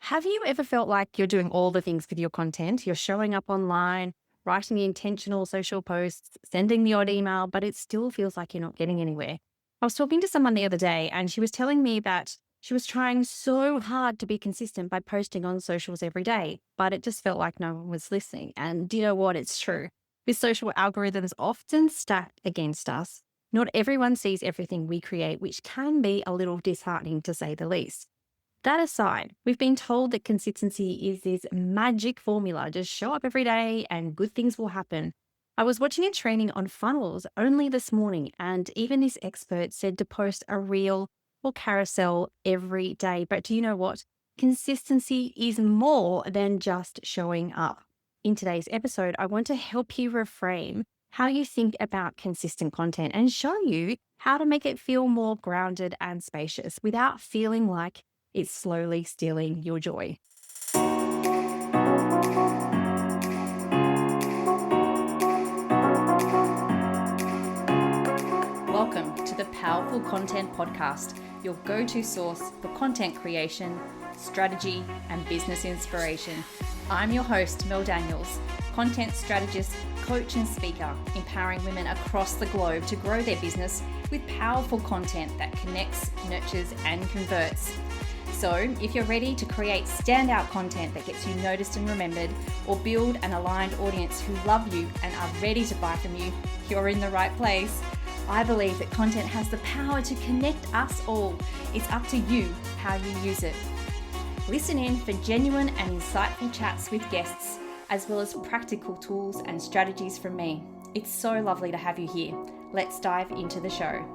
Have you ever felt like you're doing all the things with your content? You're showing up online, writing the intentional social posts, sending the odd email, but it still feels like you're not getting anywhere. I was talking to someone the other day and she was telling me that she was trying so hard to be consistent by posting on socials every day, but it just felt like no one was listening. And do you know what? It's true. With social algorithms often stacked against us, not everyone sees everything we create, which can be a little disheartening to say the least. That aside, we've been told that consistency is this magic formula. Just show up every day and good things will happen. I was watching a training on funnels only this morning, and even this expert said to post a reel or carousel every day. But do you know what? Consistency is more than just showing up. In today's episode, I want to help you reframe how you think about consistent content and show you how to make it feel more grounded and spacious without feeling like it's slowly stealing your joy. Welcome to the Powerful Content Podcast, your go-to source for content creation, strategy, and business inspiration. I'm your host, Mel Daniels, content strategist, coach, and speaker, empowering women across the globe to grow their business with powerful content that connects, nurtures, and converts. So if you're ready to create standout content that gets you noticed and remembered, or build an aligned audience who love you and are ready to buy from you, you're in the right place. I believe that content has the power to connect us all. It's up to you how you use it. Listen in for genuine and insightful chats with guests, as well as practical tools and strategies from me. It's so lovely to have you here. Let's dive into the show.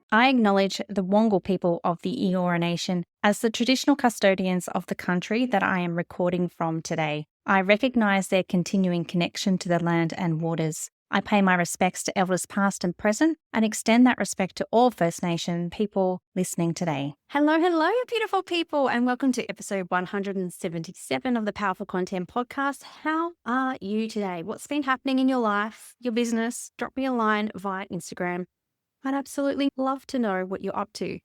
I acknowledge the Wongal people of the Eora Nation as the traditional custodians of the country that I am recording from today. I recognise their continuing connection to the land and waters. I pay my respects to elders past and present and extend that respect to all First Nation people listening today. Hello, beautiful people, and welcome to episode 177 of the Powerful Content Podcast. How are you today? What's been happening in your life, your business? Drop me a line via Instagram. I'd absolutely love to know what you're up to.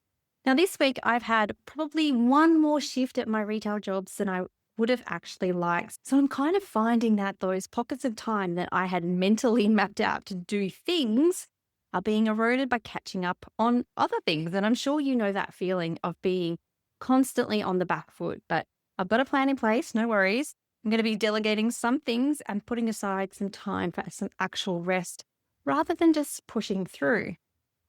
Now, this week, I've had probably one more shift at my retail jobs than I would have actually liked. So I'm kind of finding that those pockets of time that I had mentally mapped out to do things are being eroded by catching up on other things. And I'm sure you know that feeling of being constantly on the back foot, but I've got a plan in place, no worries. I'm going to be delegating some things and putting aside some time for some actual rest rather than just pushing through.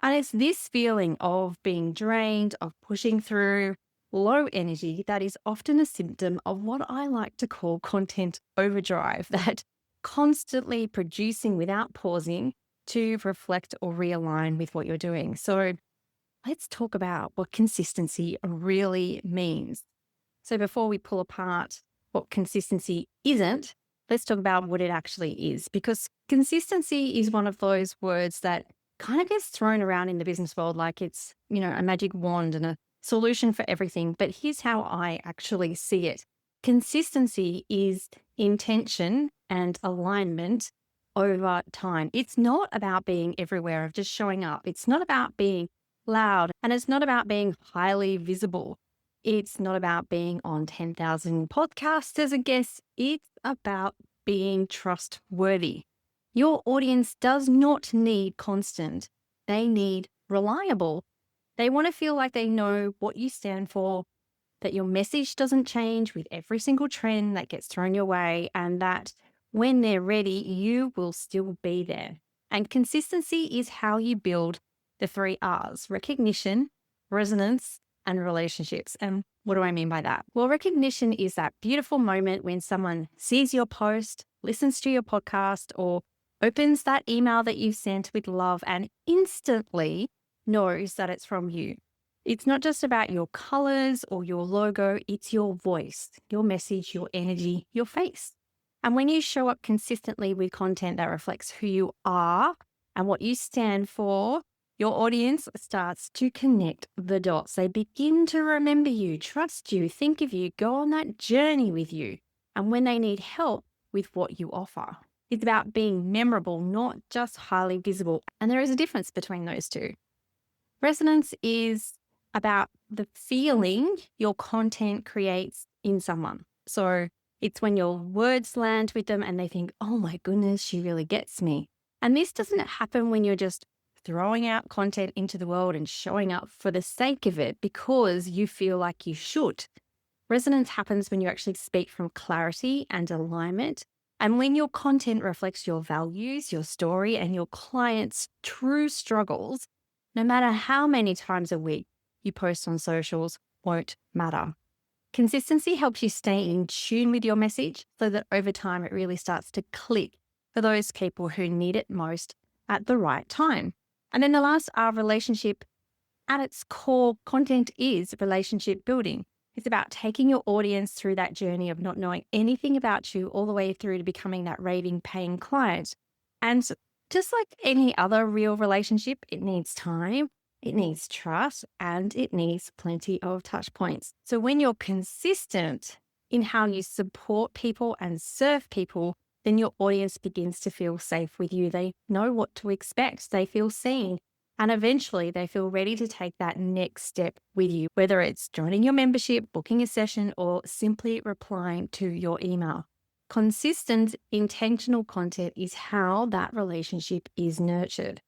And it's this feeling of being drained, of pushing through, low energy, that is often a symptom of what I like to call content overdrive, that constantly producing without pausing to reflect or realign with what you're doing. So let's talk about what consistency really means. So before we pull apart what consistency isn't, let's talk about what it actually is, because consistency is one of those words that kind of gets thrown around in the business world like it's, a magic wand and a solution for everything. But here's how I actually see it. Consistency is intention and alignment over time. It's not about being everywhere, of just showing up. It's not about being loud, and it's not about being highly visible. It's not about being on 10,000 podcasts as a guest. It's about being trustworthy. Your audience does not need constant. They need reliable. They want to feel like they know what you stand for, that your message doesn't change with every single trend that gets thrown your way, and that when they're ready, you will still be there. And consistency is how you build the 3 R's: recognition, resonance, and relationships. And what do I mean by that? Well, recognition is that beautiful moment when someone sees your post, listens to your podcast, or opens that email that you've sent with love and instantly knows that it's from you. It's not just about your colors or your logo, it's your voice, your message, your energy, your face. And when you show up consistently with content that reflects who you are and what you stand for, your audience starts to connect the dots. They begin to remember you, trust you, think of you, go on that journey with you. And when they need help with what you offer, it's about being memorable, not just highly visible. And there is a difference between those two. Resonance is about the feeling your content creates in someone. So it's when your words land with them and they think, oh my goodness, she really gets me. And this doesn't happen when you're just throwing out content into the world and showing up for the sake of it because you feel like you should. Resonance happens when you actually speak from clarity and alignment. And when your content reflects your values, your story, and your clients' true struggles, no matter how many times a week you post on socials, won't matter. Consistency helps you stay in tune with your message so that over time it really starts to click for those people who need it most at the right time. And then the last R, relationship. At its core, content is relationship building. It's about taking your audience through that journey of not knowing anything about you all the way through to becoming that raving paying client. And just like any other real relationship, it needs time, it needs trust, and it needs plenty of touch points. So when you're consistent in how you support people and serve people, then your audience begins to feel safe with you. They know what to expect, they feel seen. And eventually they feel ready to take that next step with you, whether it's joining your membership, booking a session, or simply replying to your email. Consistent, intentional content is how that relationship is nurtured.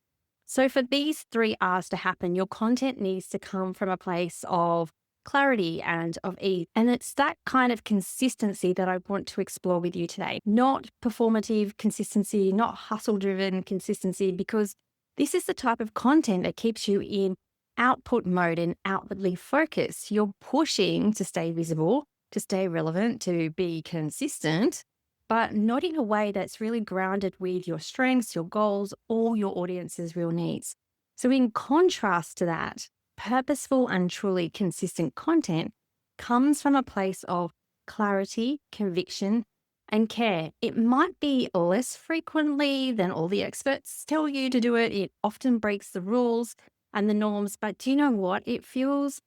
So, for these three R's to happen, your content needs to come from a place of clarity and of ease. And it's that kind of consistency that I want to explore with you today, not performative consistency, not hustle driven consistency, because this is the type of content that keeps you in output mode and outwardly focused. You're pushing to stay visible, to stay relevant, to be consistent, but not in a way that's really grounded with your strengths, your goals, or your audience's real needs. So, in contrast to that, purposeful and truly consistent content comes from a place of clarity, conviction, and care. It might be less frequently than all the experts tell you to do it. It often breaks the rules and the norms, but do you know what? It feels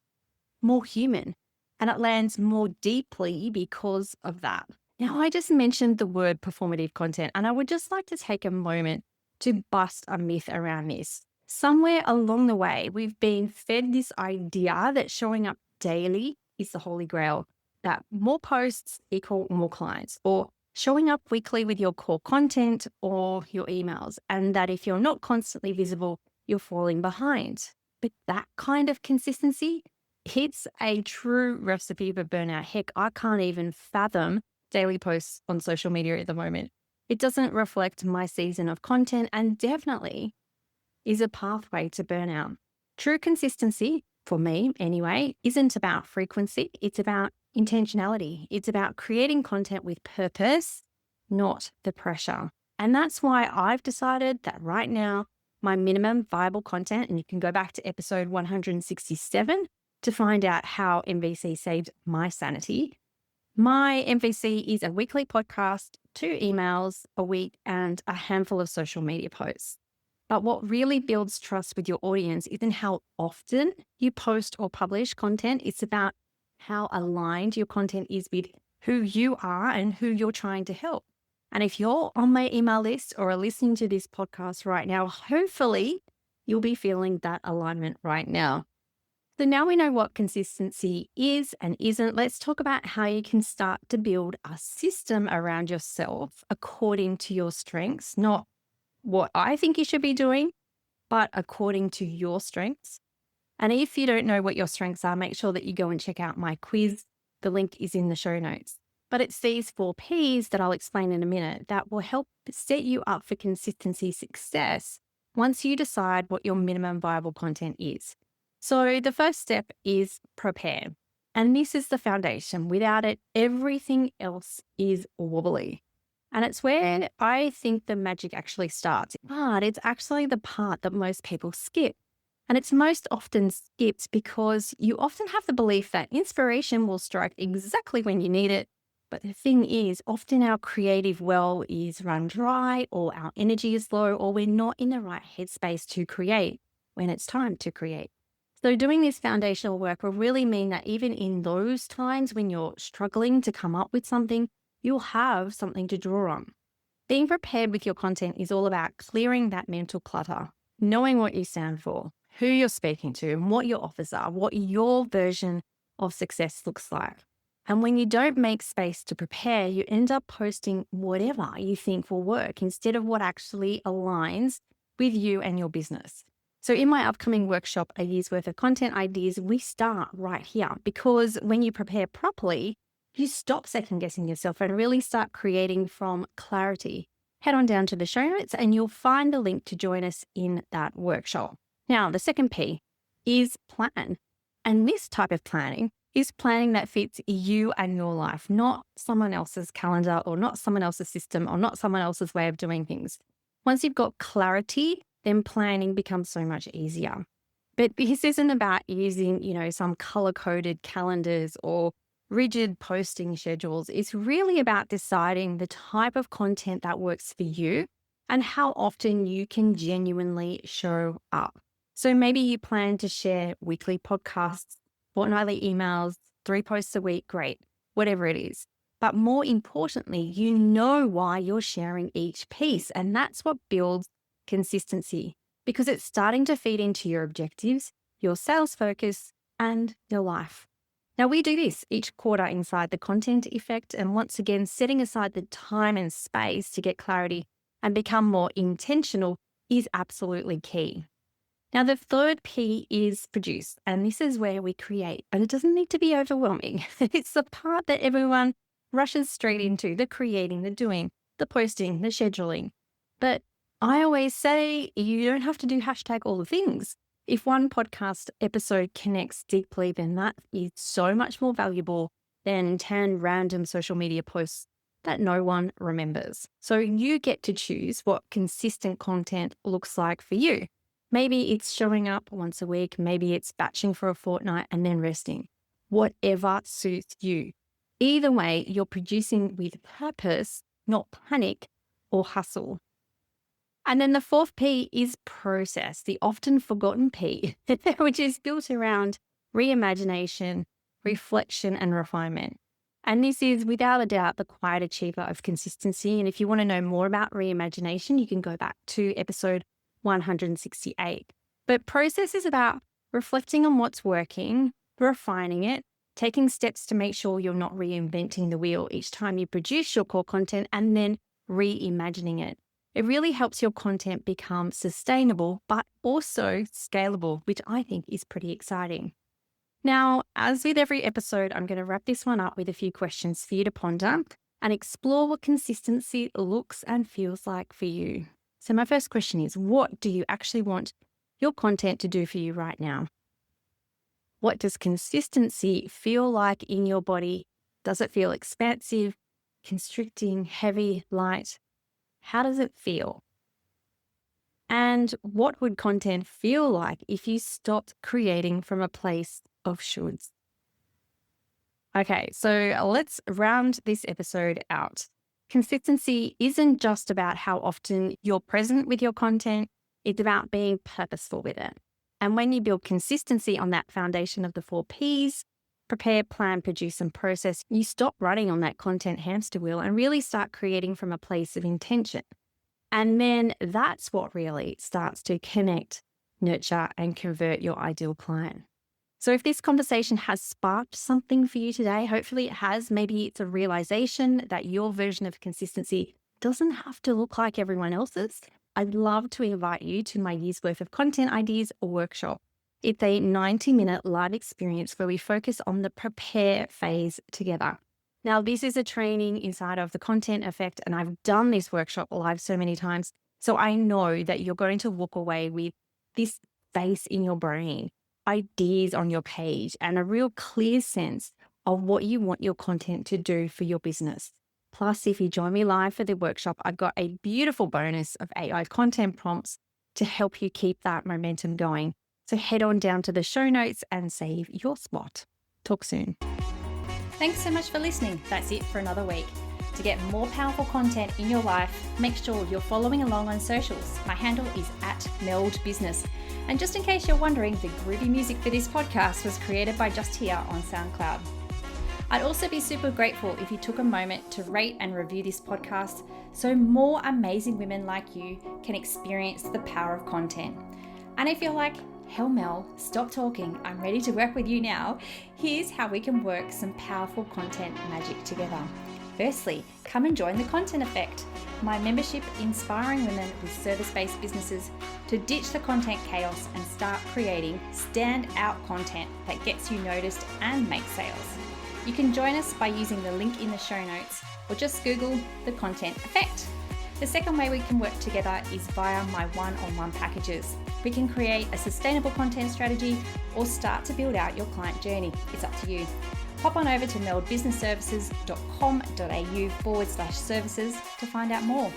more human and it lands more deeply because of that. Now, I just mentioned the word performative content, and I would just like to take a moment to bust a myth around this. Somewhere along the way, we've been fed this idea that showing up daily is the holy grail, that more posts equal more clients, or showing up weekly with your core content or your emails, and that if you're not constantly visible, you're falling behind. But that kind of consistency, it's a true recipe for burnout. Heck, I can't even fathom daily posts on social media at the moment. It doesn't reflect my season of content and definitely is a pathway to burnout. True consistency, for me anyway, isn't about frequency. It's about intentionality. It's about creating content with purpose, not the pressure. And that's why I've decided that right now, my minimum viable content, and you can go back to episode 167 to find out how MVC saved my sanity. My MVC is a weekly podcast, 2 emails a week, and a handful of social media posts. But what really builds trust with your audience isn't how often you post or publish content. It's about how aligned your content is with who you are and who you're trying to help. And if you're on my email list or are listening to this podcast right now, hopefully you'll be feeling that alignment right now. So now we know what consistency is and isn't. Let's talk about how you can start to build a system around yourself according to your strengths, not what I think you should be doing, but according to your strengths. And if you don't know what your strengths are, make sure that you go and check out my quiz. The link is in the show notes. But it's these 4 Ps that I'll explain in a minute that will help set you up for consistency success once you decide what your minimum viable content is. So the first step is prepare. And this is the foundation. Without it, everything else is wobbly. And it's where I think the magic actually starts. But it's actually the part that most people skip. And it's most often skipped because you often have the belief that inspiration will strike exactly when you need it. But the thing is, often our creative well is run dry, or our energy is low, or we're not in the right headspace to create when it's time to create. So doing this foundational work will really mean that even in those times when you're struggling to come up with something, you'll have something to draw on. Being prepared with your content is all about clearing that mental clutter, knowing what you stand for, who you're speaking to and what your offers are, what your version of success looks like. And when you don't make space to prepare, you end up posting whatever you think will work instead of what actually aligns with you and your business. So in my upcoming workshop, A Year's Worth of Content Ideas, we start right here, because when you prepare properly, you stop second guessing yourself and really start creating from clarity. Head on down to the show notes and you'll find the link to join us in that workshop. Now, the second P is plan. And this type of planning is planning that fits you and your life, not someone else's calendar or not someone else's system or not someone else's way of doing things. Once you've got clarity, then planning becomes so much easier. But this isn't about using, some color-coded calendars or rigid posting schedules. It's really about deciding the type of content that works for you and how often you can genuinely show up. So maybe you plan to share weekly podcasts, fortnightly emails, 3 posts a week, great, whatever it is. But more importantly, you know why you're sharing each piece, and that's what builds consistency, because it's starting to feed into your objectives, your sales focus, and your life. Now, we do this each quarter inside the content effect, and once again, setting aside the time and space to get clarity and become more intentional is absolutely key. Now, the third P is produce, and this is where we create, and it doesn't need to be overwhelming. It's the part that everyone rushes straight into, the creating, the doing, the posting, the scheduling. But I always say you don't have to do hashtag all the things. If one podcast episode connects deeply, then that is so much more valuable than 10 random social media posts that no one remembers. So you get to choose what consistent content looks like for you. Maybe it's showing up once a week, maybe it's batching for a fortnight and then resting. Whatever suits you. Either way, you're producing with purpose, not panic or hustle. And then the fourth P is process, the often forgotten P, which is built around reimagination, reflection, and refinement. And this is without a doubt the quiet achiever of consistency. And if you want to know more about reimagination, you can go back to episode 168. But process is about reflecting on what's working, refining it, taking steps to make sure you're not reinventing the wheel each time you produce your core content, and then reimagining it. It really helps your content become sustainable, but also scalable, which I think is pretty exciting. Now, as with every episode, I'm going to wrap this one up with a few questions for you to ponder and explore what consistency looks and feels like for you. So my first question is, what do you actually want your content to do for you right now? What does consistency feel like in your body? Does it feel expansive, constricting, heavy, light? How does it feel? And what would content feel like if you stopped creating from a place of shoulds? Okay, so let's round this episode out. Consistency isn't just about how often you're present with your content, it's about being purposeful with it. And when you build consistency on that foundation of the 4 Ps, prepare, plan, produce, and process, you stop running on that content hamster wheel and really start creating from a place of intention. And then that's what really starts to connect, nurture, and convert your ideal client. So if this conversation has sparked something for you today, hopefully it has. Maybe it's a realization that your version of consistency doesn't have to look like everyone else's. I'd love to invite you to my Year's Worth of Content Ideas workshop. It's a 90-minute live experience where we focus on the prepare phase together. Now, this is a training inside of the content effect, and I've done this workshop live so many times. So I know that you're going to walk away with this space in your brain, ideas on your page, and a real clear sense of what you want your content to do for your business. Plus, if you join me live for the workshop, I've got a beautiful bonus of AI content prompts to help you keep that momentum going. So head on down to the show notes and save your spot. Talk soon. Thanks so much for listening. That's it for another week. To get more powerful content in your life, make sure you're following along on socials. My handle is @meldbusiness. And just in case you're wondering, the groovy music for this podcast was created by Just Here on SoundCloud. I'd also be super grateful if you took a moment to rate and review this podcast so more amazing women like you can experience the power of content. And if you're like, Hell Mel, stop talking. I'm ready to work with you now. Here's how we can work some powerful content magic together. Firstly, come and join the Content Effect, my membership inspiring women with service-based businesses to ditch the content chaos and start creating stand-out content that gets you noticed and makes sales. You can join us by using the link in the show notes or just Google the Content Effect. The second way we can work together is via my one-on-one packages. We can create a sustainable content strategy or start to build out your client journey. It's up to you. Hop on over to meldbusinessservices.com.au/services to find out more.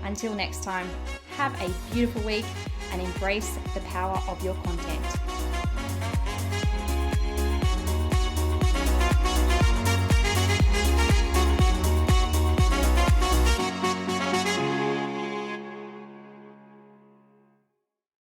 Until next time, have a beautiful week and embrace the power of your content.